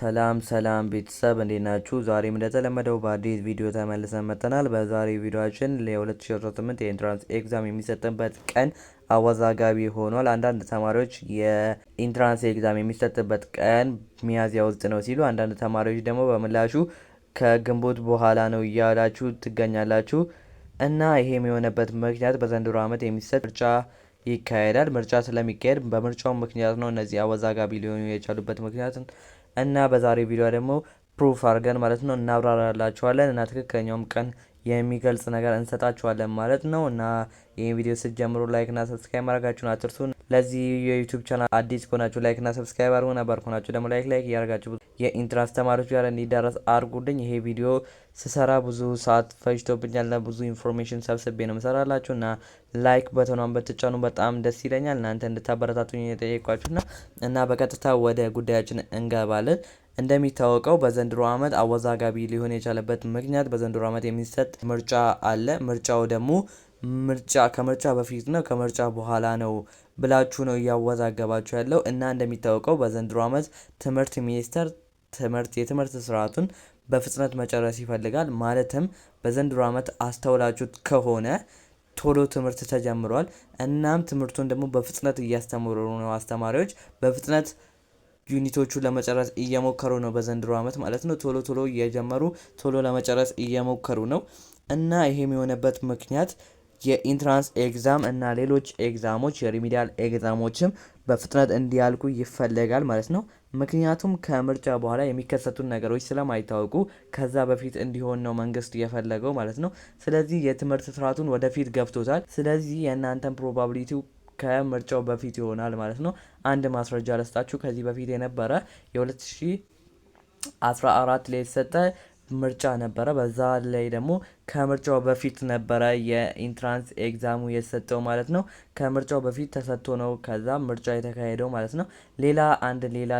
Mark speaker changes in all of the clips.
Speaker 1: ሰላም ቤተሰብ እንዴት ናችሁ? ዛሬም እንደተለመደው በአዲስ ቪዲዮ ተመልሰን መጥተናል። በዛሬ ቪዲዮአችን ለ2018 የኢንትራንስ ኤግዛም የሚሰጥበት ቀን አወዛጋቢ ሆኗል። አንዳንድ ተማሪዎች የኢንትራንስ ኤግዛም የሚሰጥበት ቀን ሚያዝያ ውስጥ ነው ሲሉ፣ አንዳንድ ተማሪዎች ደግሞ በምላሹ ከግንቦት በኋላ ነው እያላችሁ ትገኛላችሁ። እና ይሄም የሆነበት ምክንያት በዘንድሮ ዓመት የሚሰጥ ምርጫ ይካሄዳል። ምርጫ ስለሚካሄድ በምርጫው ምክንያት ነው እነዚህ አወዛጋቢ ሊሆኑ የቻሉበት ምክንያት እና በዛሬ ቪዲዮ ደግሞ ፕሩፍ አድርገን ማለት ነው እናብራራላችኋለን እና ትክክለኛውም ቀን የሚገልጽ ነገር እንሰጣችኋለን ማለት ነው። እና ይህን ቪዲዮ ስትጀምሩ ላይክ እና ሰብስክራይብ ማድረጋችሁን አትርሱ። ለዚህ የዩቲዩብ ቻናል አዲስ ከሆናችሁ ላይክ እና ሰብስክራይብ አድርጉ፣ ነባር ከሆናችሁ ደግሞ ላይክ እያደረጋችሁ የኢንትራንስ ተማሪዎች ጋር እንዲዳረስ አድርጉልኝ። ይሄ ቪዲዮ ስሰራ ብዙ ሰዓት ፈጅቶብኛል እና ብዙ ኢንፎርሜሽን ሰብስቤ ነው የምሰራላችሁ እና ላይክ በተኗን በትጫኑ በጣም ደስ ይለኛል። እናንተ እንድታበረታቱኝ የጠየቋችሁና እና በቀጥታ ወደ ጉዳያችን እንገባለን። እንደሚታወቀው በዘንድሮ ዓመት አወዛጋቢ ሊሆን የቻለበት ምክንያት በዘንድሮ ዓመት የሚሰጥ ምርጫ አለ። ምርጫው ደግሞ ከምርጫ በፊት ነው ከምርጫ በኋላ ነው ብላችሁ ነው እያወዛገባችሁ ያለው እና እንደሚታወቀው በዘንድሮ ዓመት ትምህርት ሚኒስቴር የትምህርት ስርዓቱን በፍጥነት መጨረስ ይፈልጋል። ማለትም በዘንድሮ ዓመት አስተውላችሁት ከሆነ ቶሎ ትምህርት ተጀምሯል። እናም ትምህርቱን ደግሞ በፍጥነት እያስተምሩ ነው። አስተማሪዎች በፍጥነት ዩኒቶቹ ለመጨረስ እየሞከሩ ነው በዘንድሮ ዓመት ማለት ነው። ቶሎ እየጀመሩ ቶሎ ለመጨረስ እየሞከሩ ነው እና ይሄም የሆነበት ምክንያት የኢንትራንስ ኤግዛም እና ሌሎች ኤግዛሞች የሪሚዲያል ኤግዛሞችም በፍጥነት እንዲያልቁ ይፈለጋል ማለት ነው። ምክንያቱም ከምርጫ በኋላ የሚከሰቱን ነገሮች ስለማይታወቁ ከዛ በፊት እንዲሆን ነው መንግስት የፈለገው ማለት ነው። ስለዚህ የትምህርት ስርዓቱን ወደፊት ገፍቶታል። ስለዚህ የእናንተን ፕሮባቢሊቲው ከምርጫው በፊት ይሆናል ማለት ነው። አንድ ማስረጃ ለስጣችሁ። ከዚህ በፊት የነበረ የ2014 ላይ የተሰጠ ምርጫ ነበረ። በዛ ላይ ደግሞ ከምርጫው በፊት ነበረ የኢንትራንስ ኤግዛሙ የተሰጠው ማለት ነው። ከምርጫው በፊት ተሰጥቶ ነው ከዛ ምርጫ የተካሄደው ማለት ነው። ሌላ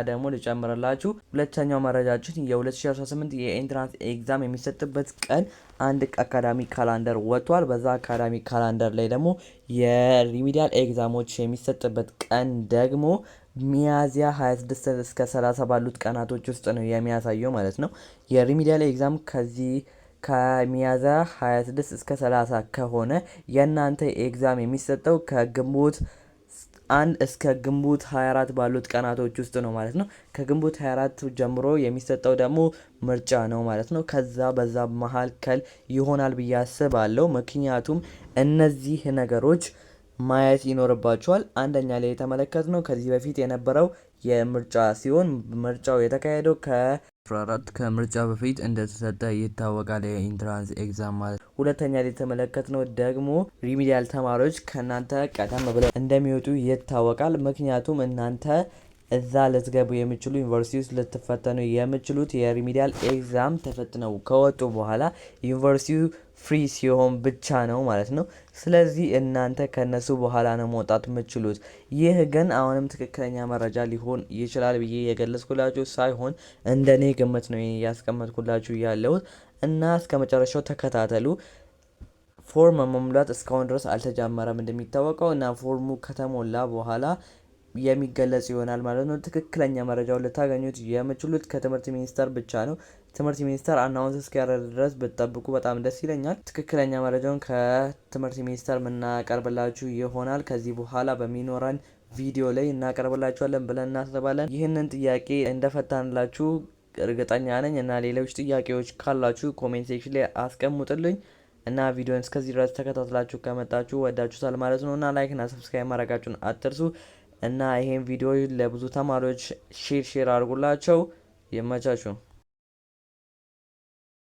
Speaker 1: ደግሞ ልጨምርላችሁ። ሁለተኛው መረጃችን የ2018 የኢንትራንስ ኤግዛም የሚሰጥበት ቀን አንድ አካዳሚ ካላንደር ወጥቷል። በዛ አካዳሚ ካላንደር ላይ ደግሞ የሪሚዲያል ኤግዛሞች የሚሰጥበት ቀን ደግሞ ሚያዝያ 26 እስከ 30 ባሉት ቀናቶች ውስጥ ነው የሚያሳየው ማለት ነው። የሪሚዲያል ኤግዛም ከሚያዝያ 26 እስከ 30 ከሆነ የእናንተ ኤግዛም የሚሰጠው ከግንቦት 1 እስከ ግንቦት 24 ባሉት ቀናቶች ውስጥ ነው ማለት ነው። ከግንቦት 24 ጀምሮ የሚሰጠው ደግሞ ምርጫ ነው ማለት ነው። በዛ መካከል ይሆናል ብዬ አስባለሁ። ምክንያቱም እነዚህ ነገሮች ማየት ይኖርባቸዋል። አንደኛ ላይ የተመለከትነው ከዚህ በፊት የነበረው የምርጫ ሲሆን ምርጫው የተካሄደው ከ14 ከምርጫ በፊት እንደተሰጠ ይታወቃል የኢንትራንስ ኤግዛም ማለት። ሁለተኛ ላይ የተመለከትነው ደግሞ ሪሚዲያል ተማሪዎች ከእናንተ ቀደም ብለው እንደሚወጡ ይታወቃል። ምክንያቱም እናንተ እዛ ልትገቡ የሚችሉ ዩኒቨርሲቲ ውስጥ ልትፈተኑ የምችሉት የሪሚዲያል ኤግዛም ተፈትነው ከወጡ በኋላ ዩኒቨርሲቲው ፍሪ ሲሆን ብቻ ነው ማለት ነው። ስለዚህ እናንተ ከነሱ በኋላ ነው መውጣት የምችሉት። ይህ ግን አሁንም ትክክለኛ መረጃ ሊሆን ይችላል ብዬ የገለጽኩላችሁ ሳይሆን እንደኔ ግምት ነው ያስቀመጥኩላችሁ ያለሁት እና እስከ መጨረሻው ተከታተሉ። ፎርም መሙላት እስካሁን ድረስ አልተጀመረም እንደሚታወቀው እና ፎርሙ ከተሞላ በኋላ የሚገለጽ ይሆናል ማለት ነው። ትክክለኛ መረጃውን ልታገኙት የምችሉት ከትምህርት ሚኒስቴር ብቻ ነው። ትምህርት ሚኒስቴር አናውንስ እስኪያደርግ ድረስ ብትጠብቁ በጣም ደስ ይለኛል። ትክክለኛ መረጃውን ከትምህርት ሚኒስቴር የምናቀርብላችሁ ይሆናል። ከዚህ በኋላ በሚኖረን ቪዲዮ ላይ እናቀርብላችኋለን ብለን እናስባለን። ይህንን ጥያቄ እንደፈታንላችሁ እርግጠኛ ነኝ እና ሌሎች ጥያቄዎች ካላችሁ ኮሜንት ሴክሽን ላይ አስቀምጡልኝ እና ቪዲዮን እስከዚህ ድረስ ተከታትላችሁ ከመጣችሁ ወዳችሁታል ማለት ነው እና ላይክ እና ሰብስክራይብ ማድረጋችሁን አትርሱ። እና ይሄን ቪዲዮ ለብዙ ተማሪዎች ሼር አድርጉላቸው። ይመቻችሁ።